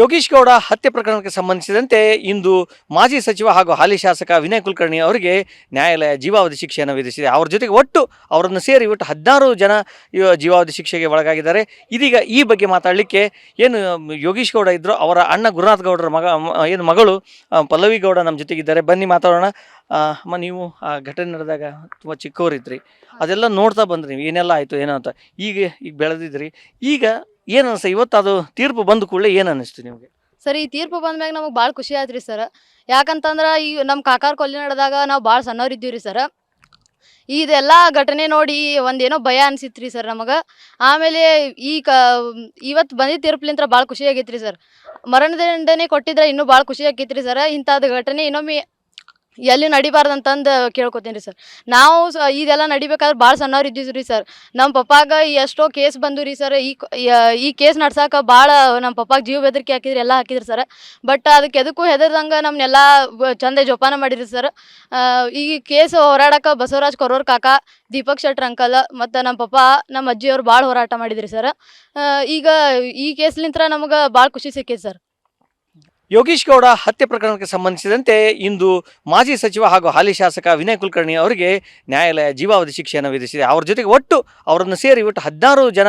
ಯೋಗೀಶ್ ಗೌಡ ಹತ್ಯೆ ಪ್ರಕರಣಕ್ಕೆ ಸಂಬಂಧಿಸಿದಂತೆ ಇಂದು ಮಾಜಿ ಸಚಿವ ಹಾಗೂ ಹಾಲಿ ಶಾಸಕ ವಿನಯ್ ಕುಲಕರ್ಣಿ ಅವರಿಗೆ ನ್ಯಾಯಾಲಯ ಜೀವಾವಧಿ ಶಿಕ್ಷೆಯನ್ನು ವಿಧಿಸಿದೆ. ಅವರ ಜೊತೆಗೆ ಒಟ್ಟು ಅವರನ್ನು ಸೇರಿ ಒಟ್ಟು 16 ಜನ ಜೀವಾವಧಿ ಶಿಕ್ಷೆಗೆ ಒಳಗಾಗಿದ್ದಾರೆ. ಇದೀಗ ಈ ಬಗ್ಗೆ ಮಾತಾಡಲಿಕ್ಕೆ ಏನು ಯೋಗೀಶ್ ಗೌಡ ಇದ್ದರು ಅವರ ಅಣ್ಣ ಗುರುನಾಥ್ ಗೌಡರ ಏನು ಮಗಳು ಪಲ್ಲವಿ ಗೌಡ ನಮ್ಮ ಜೊತೆಗಿದ್ದಾರೆ. ಬನ್ನಿ ಮಾತಾಡೋಣ. ಅಮ್ಮ, ನೀವು ಆ ಘಟನೆ ನಡೆದಾಗ ತುಂಬ ಚಿಕ್ಕವರಿದ್ರಿ, ಅದೆಲ್ಲ ನೋಡ್ತಾ ಬಂದ್ರಿ, ಏನೆಲ್ಲ ಆಯಿತು ಏನೋ ಅಂತ. ಈಗ ಬೆಳೆದಿದ್ರಿ. ಈಗ ಏನು ಅನಿಸ್ತು ಇವತ್ತು ಅದು ತೀರ್ಪು ಬಂದ ಕೂಡಲೇ ಏನು ಅನ್ನಿಸ್ತು ನಿಮಗೆ? ಸರ್, ಈ ತೀರ್ಪು ಬಂದ್ಮ್ಯಾಗ ನಮಗೆ ಭಾಳ ಖುಷಿ ಆಯ್ತು ರೀ ಸರ್. ಯಾಕಂತಂದ್ರೆ ಈ ನಮ್ಮ ಕಾಕಾರ ಕೊಲ್ಲಿ ನಡೆದಾಗ ನಾವು ಭಾಳ ಸಣ್ಣವ್ರು ಇದ್ದೀವಿ ರೀ ಸರ್. ಇದೆಲ್ಲ ಘಟನೆ ನೋಡಿ ಒಂದೇನೋ ಭಯ ಅನಿಸಿತ್ತು ರೀ ಸರ್ ನಮಗೆ. ಆಮೇಲೆ ಇವತ್ತು ಬಂದಿದ್ದ ತೀರ್ಪಲಿಂತ್ರ ಭಾಳ ಖುಷಿ ಆಗೈತೆ ರೀ ಸರ್. ಮರಣದಂಡನೆ ಕೊಟ್ಟಿದ್ರೆ ಇನ್ನೂ ಭಾಳ ಖುಷಿ ಆಗೈತೆ ರೀ ಸರ್. ಇಂಥದ್ದು ಘಟನೆ ಇನ್ನೊಮ್ಮೆ ಎಲ್ಲಿ ನಡಿಬಾರ್ದಂತಂದು ಕೇಳ್ಕೊತೀನಿ ರೀ ಸರ್. ನಾವು ಇದೆಲ್ಲ ನಡಿಬೇಕಾದ್ರೆ ಭಾಳ ಸಣ್ಣವ್ರು ಇದ್ದೀವಿ ರೀ ಸರ್. ನಮ್ಮ ಪಪ್ಪಾಗ ಎಷ್ಟೋ ಕೇಸ್ ಬಂದು ರೀ ಸರ್. ಈ ಕೇಸ್ ನಡ್ಸಕ್ಕೆ ಭಾಳ ನಮ್ಮ ಪಪ್ಪಾಗ ಜೀವ ಬೆದರಿಕೆ ಹಾಕಿದ್ರಿ, ಎಲ್ಲ ಹಾಕಿದ್ರಿ ಸರ್. ಬಟ್ ಅದಕ್ಕೆ ಎದಕ್ಕೂ ಹೆದರ್ದಂಗೆ ನಮ್ಮನ್ನೆಲ್ಲ ಚಂದ ಜೋಪಾನ ಮಾಡಿರಿ ಸರ್. ಈ ಕೇಸ್ ಹೋರಾಡಕ್ಕೆ ಬಸವರಾಜ್ ಕೊರೋರ್ ಕಾಕ, ದೀಪಕ್ ಶೆಟ್ರ್ ಅಂಕಲ್ ಮತ್ತು ನಮ್ಮ ಪಪ್ಪ, ನಮ್ಮ ಅಜ್ಜಿಯವ್ರು ಭಾಳ ಹೋರಾಟ ಮಾಡಿದ್ರಿ ಸರ್. ಈಗ ಈ ಕೇಸ್ಲಿಂತ್ರ ನಮಗೆ ಭಾಳ ಖುಷಿ ಸಿಕ್ಕೈತೆ ಸರ್. ಯೋಗೀಶ್ ಗೌಡ ಹತ್ಯೆ ಪ್ರಕರಣಕ್ಕೆ ಸಂಬಂಧಿಸಿದಂತೆ ಇಂದು ಮಾಜಿ ಸಚಿವ ಹಾಗೂ ಹಾಲಿ ಶಾಸಕ ವಿನಯ್ ಕುಲಕರ್ಣಿ ಅವರಿಗೆ ನ್ಯಾಯಾಲಯ ಜೀವಾವಧಿ ಶಿಕ್ಷೆಯನ್ನು ವಿಧಿಸಿದೆ. ಅವರ ಜೊತೆಗೆ ಒಟ್ಟು ಅವರನ್ನು ಸೇರಿ ಒಟ್ಟು 16 ಜನ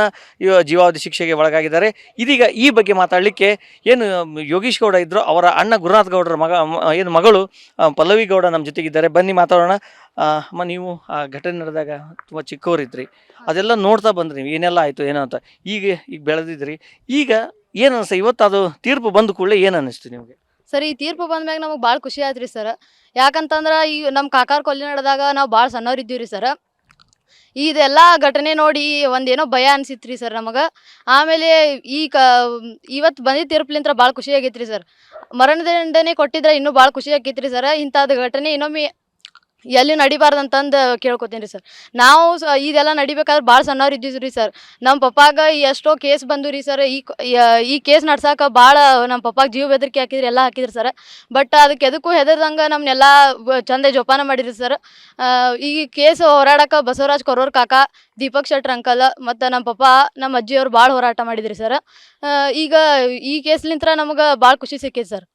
ಜೀವಾವಧಿ ಶಿಕ್ಷೆಗೆ ಒಳಗಾಗಿದ್ದಾರೆ. ಇದೀಗ ಈ ಬಗ್ಗೆ ಮಾತಾಡಲಿಕ್ಕೆ ಏನು ಯೋಗೀಶ್ ಗೌಡ ಇದ್ದರು ಅವರ ಅಣ್ಣ ಗುರುನಾಥ್ ಗೌಡರ ಏನು ಮಗಳು ಪಲ್ಲವಿ ಗೌಡ ನಮ್ಮ ಜೊತೆಗಿದ್ದಾರೆ. ಬನ್ನಿ ಮಾತಾಡೋಣ. ಅಮ್ಮ, ನೀವು ಆ ಘಟನೆ ನಡೆದಾಗ ತುಂಬ ಚಿಕ್ಕವರಿದ್ರಿ, ಅದೆಲ್ಲ ನೋಡ್ತಾ ಬಂದ್ರಿ, ಏನೆಲ್ಲ ಆಯಿತು ಏನೋ ಅಂತ. ಈಗ ಬೆಳೆದಿದ್ರಿ. ಈಗ ಏನು ಅನಿಸ್ತು ಇವತ್ತು ಅದು ತೀರ್ಪು ಬಂದ ಕೂಡಲೇ ಏನು ಅನ್ನಿಸ್ತು ನಿಮಗೆ? ಸರ್, ಈ ತೀರ್ಪು ಬಂದ್ಮ್ಯಾಗ ನಮಗೆ ಭಾಳ ಖುಷಿ ಆಯ್ತು ರೀ ಸರ್. ಯಾಕಂತಂದ್ರೆ ಈ ನಮ್ಮ ಕಾಕಾರ ಕೊಲ್ಲಿ ನಡೆದಾಗ ನಾವು ಭಾಳ ಸಣ್ಣವ್ರು ಇದ್ದೀವಿ ರೀ ಸರ್. ಇದೆಲ್ಲ ಘಟನೆ ನೋಡಿ ಒಂದೇನೋ ಭಯ ಅನಿಸಿತ್ತು ರೀ ಸರ್ ನಮಗೆ. ಆಮೇಲೆ ಇವತ್ತು ಬಂದಿದ್ದ ತೀರ್ಪಲಿಂತ್ರ ಭಾಳ ಖುಷಿ ಆಗೈತೆ ರೀ ಸರ್. ಮರಣದಂಡನೆ ಕೊಟ್ಟಿದ್ರೆ ಇನ್ನೂ ಭಾಳ ಖುಷಿ ಆಗೈತೆ ರೀ ಸರ್. ಇಂಥದ್ದು ಘಟನೆ ಇನ್ನೊಮ್ಮೆ ಎಲ್ಲಿ ನಡಿಬಾರ್ದಂತಂದು ಕೇಳ್ಕೊತೀನಿ ರೀ ಸರ್. ನಾವು ಇದೆಲ್ಲ ನಡಿಬೇಕಾದ್ರೆ ಭಾಳ ಸಣ್ಣವ್ರು ಇದ್ದೀವಿ ರೀ ಸರ್. ನಮ್ಮ ಪಪ್ಪಾಗ ಎಷ್ಟೋ ಕೇಸ್ ಬಂದು ರೀ ಸರ್. ಈ ಕೇಸ್ ನಡ್ಸಕ್ಕೆ ಭಾಳ ನಮ್ಮ ಪಪ್ಪಾಗ ಜೀವ ಬೆದರಿಕೆ ಹಾಕಿದ್ರಿ, ಎಲ್ಲ ಹಾಕಿದ್ರಿ ಸರ್. ಬಟ್ ಅದಕ್ಕೆ ಎದಕ್ಕೂ ಹೆದರ್ದಂಗೆ ನಮ್ಮನ್ನೆಲ್ಲ ಚಂದ ಜೋಪಾನ ಮಾಡಿರಿ ಸರ್. ಈ ಕೇಸ್ ಹೋರಾಡಕ್ಕೆ ಬಸವರಾಜ್ ಕೊರೋರ್ ಕಾಕ, ದೀಪಕ್ ಶೆಟ್ರ್ ಅಂಕಲ್ ಮತ್ತು ನಮ್ಮ ಪಪ್ಪ, ನಮ್ಮ ಅಜ್ಜಿಯವ್ರು ಭಾಳ ಹೋರಾಟ ಮಾಡಿದ್ರಿ ಸರ್. ಈಗ ಈ ಕೇಸ್ಲಿಂತ್ರ ನಮಗೆ ಭಾಳ ಖುಷಿ ಸಿಕ್ಕೈತೆ ಸರ್.